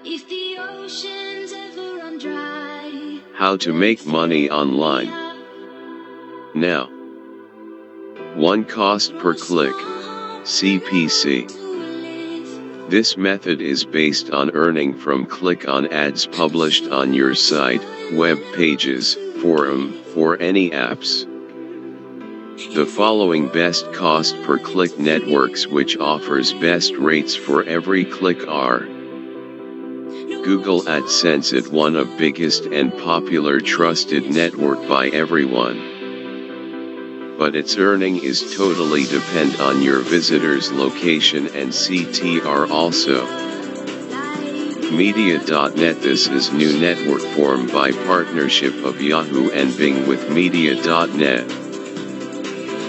If the oceans ever run dry. How to make money online. Now. 1 cost per click, CPC. This method is based on earning from click-on ads published on your site, web pages, forum, or any apps. The following best cost per click networks which offers best rates for every click are: Google Adsense, it one of biggest and popular trusted network by everyone. But its earning is totally depend on your visitor's location and CTR also. Media.net, this is new network formed by partnership of Yahoo and Bing with Media.net.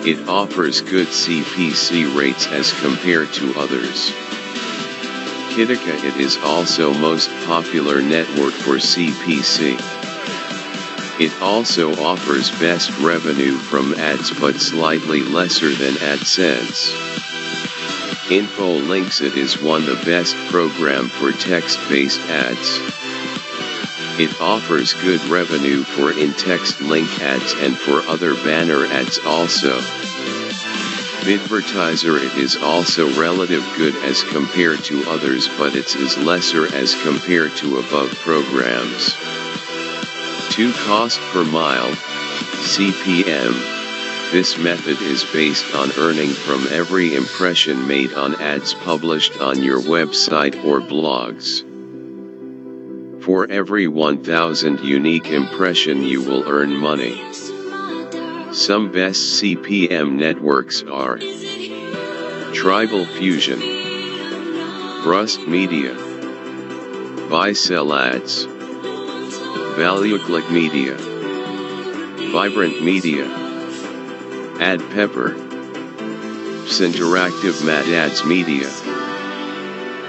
It offers good CPC rates as compared to others. Chitika, it is also most popular network for CPC. It also offers best revenue from ads but slightly lesser than Adsense. Infolinks, it is one the best program for text-based ads. It offers good revenue for in-text link ads and for other banner ads also. Bidvertiser, it is also relative good as compared to others but it is lesser as compared to above programs. 2 cost per mile, CPM. This method is based on earning from every impression made on ads published on your website or blogs. For every 1,000 unique impression you will earn money. Some best CPM networks are Tribalfusion, BrustMedia, BuysellAds, Valueclickmedia, VibrantMedia, Adpepper, CpxinteractiveMadadsMedia.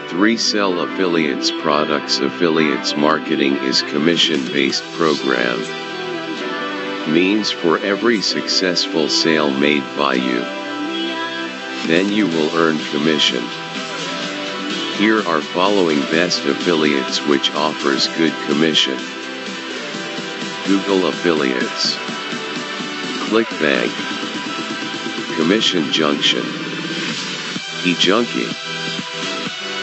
3 Sell affiliates products. Affiliates marketing is commission-based program. Means for every successful sale made by you, then you will earn commission. Here are following best affiliates which offers good commission. Google affiliates, ClickBank, Commission Junction, E-junkie,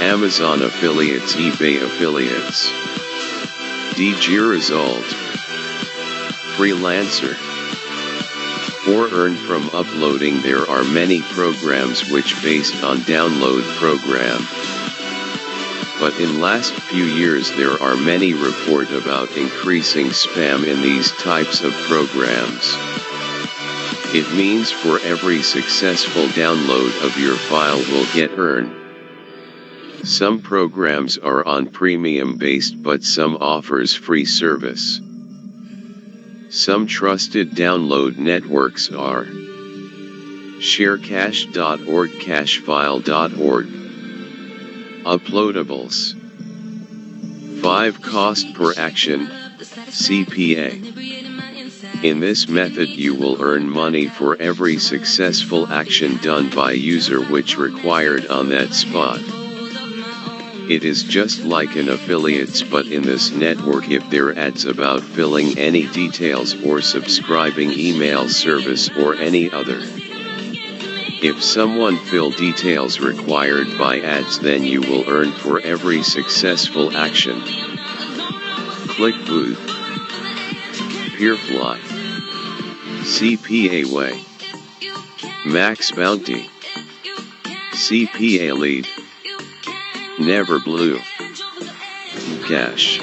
Amazon affiliates, eBay affiliates, DigiResult, FreeLancer. For earn from uploading, there are many programs which based on download program. But in last few years there are many report about increasing spam in these types of programs. It means for every successful download of your file will get earned. Some programs are on premium based but some offers free service. Some trusted download networks are sharecache.org, cachefile.org, Uploadables. 5 cost per action, CPA. In this method you will earn money for every successful action done by user which required on that spot. It is just like an affiliates, but in this network if there ads about filling any details or subscribing email service or any other. If someone fill details required by ads, then you will earn for every successful action. ClickBooth, Peerfly, CPA Way, Max Bounty, CPA Lead, Never Blue, Cash.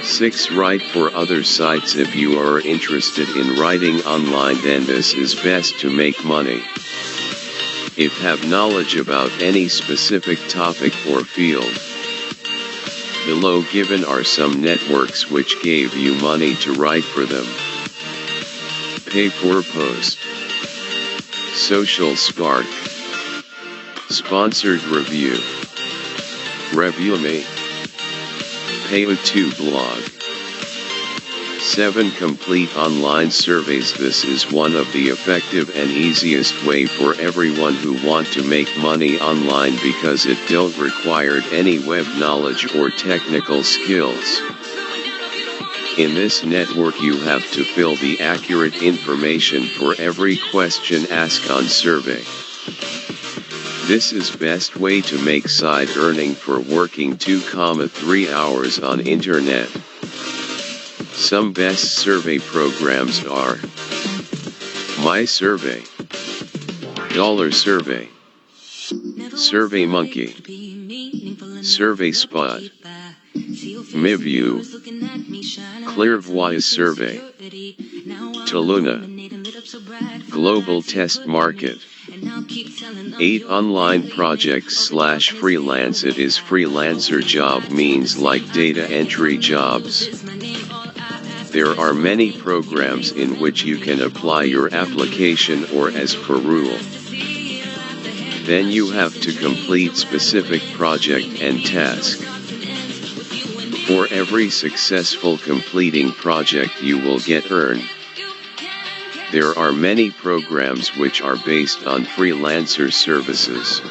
6 Write for other sites. If you are interested in writing online, then this is best to make money. If have knowledge about any specific topic or field. Below given are some networks which gave you money to write for them. Pay for Post, Social Spark, Sponsored Review, Review Me, Pay to Blog, 7. Complete online surveys. This is one of the effective and easiest way for everyone who want to make money online because it don't require any web knowledge or technical skills. In this network you have to fill the accurate information for every question asked on survey. This is best way to make side earning for working 2-3 hours on internet. Some best survey programs are My Survey, Dollar Survey, SurveyMonkey, SurveySpot, MiView, ClearVoice Survey, Taluna, Global Test Market. 8. Online projects/freelance. It is freelancer job means like data entry jobs. There are many programs in which you can apply your application or as per rule. Then you have to complete specific project and task. For every successful completing project you will get earned. There are many programs which are based on freelancer services.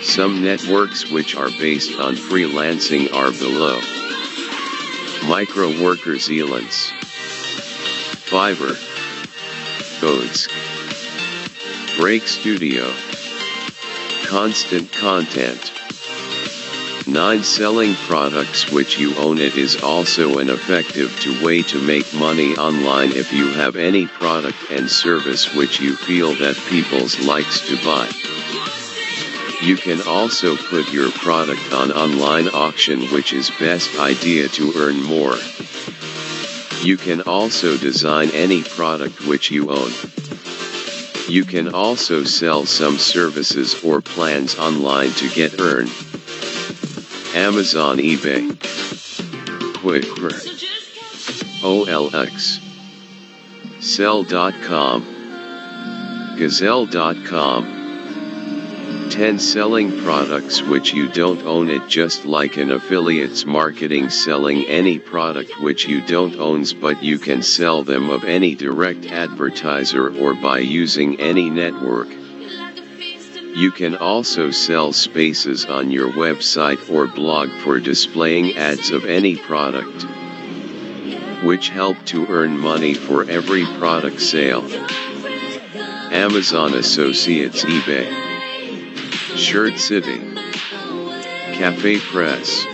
Some networks which are based on freelancing are below. Micro Worker Zealands, Fiverr, Codes, Break Studio, Constant Content. 9. Selling products which you own. It is also an effective way to make money online if you have any product and service which you feel that people's likes to buy. You can also put your product on online auction, which is best idea to earn more. You can also design any product which you own. You can also sell some services or plans online to get earned. Amazon, eBay, Quikr, OLX, Sell.com, Gazelle.com. 10. Selling products which you don't own. It just like an affiliates marketing, selling any product which you don't own but you can sell them of any direct advertiser or by using any network. You can also sell spaces on your website or blog for displaying ads of any product, which help to earn money for every product sale. Amazon Associates, eBay, Shirt City, Cafe Press.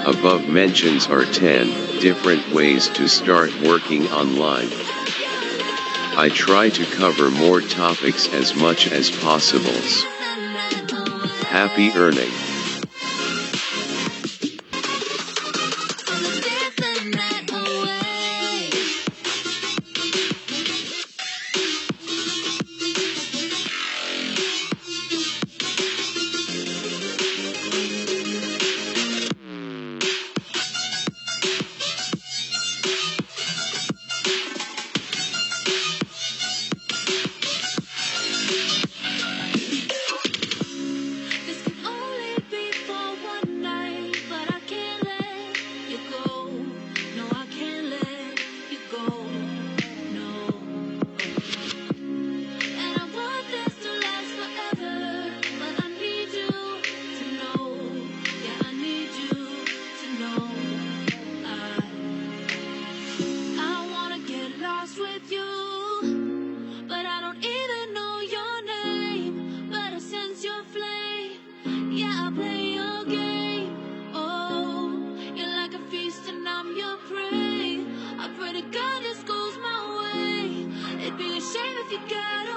Above mentions are 10 different ways to start working online. I try to cover more topics as much as possible. Happy earning! I pray to God this goes my way. It'd be a shame if you got